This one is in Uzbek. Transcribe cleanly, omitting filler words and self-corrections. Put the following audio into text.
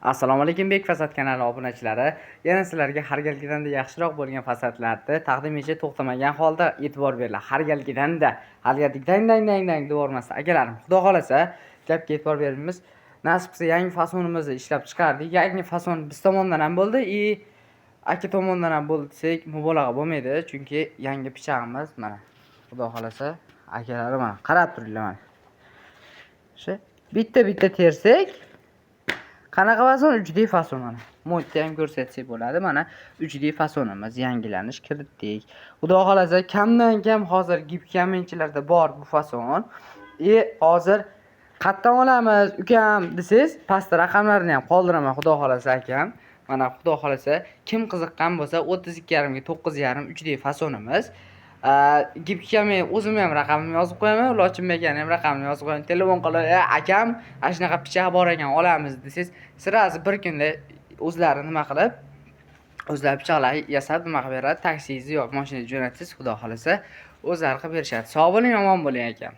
Assalomu alaykum Bek Fasad kanali obunachilari. Yana sizlarga har galgidanda yaxshiroq bo'lgan fasadlarni taqdim etishga to'xtamagan holda e'tibor beringlar. Har galgidanda dang deb o'rmasa, akalarim, Xudo xolasa, gapga e'tibor beramiz. Nasib qilsa yangi fasonimizni ishlab chiqardik. Yangi fason biz tomondan ham bo'ldi, aka tomondan ham bo'ldi desak mubolag'a bo'lmaydi, chunki yangi pichog'imiz mana. Xudo xolasa, akalarim mana qarab turinglar mana. Shu bitta tersak qanaqa fason 3D fason mana. Modda ham ko'rsatsak bo'ladi. Mana 3D fasonimiz yangilanish kiritdik. Xudo xolasa kamdan kam hozir gipkaminchilarda bor bu fason. Hozir qatdan olamiz ukam desiz, pastda raqamlarni ham qoldiraman xudo xolasa akam. Mana xudo xolasa kim qiziqqan bo'lsa 32,5 ga 9,5 3D fasonimiz. Gipkami o'zim ham raqamimni yozib qo'yaman, Lochimbek ham raqamini yozib qo'yaman. Telefon qilib, akam, shunaqa pichoq bor ekan, olamiz desiz, sirasi bir kunda o'zlari nima qilib, o'zlari pichoqlar yasab nima qilib beradi, taksiyizni yoki mashinani jo'natsiz, xudo xolasa o'zlari qilib berishadi. Sog' bo'ling, omon bo'ling akam.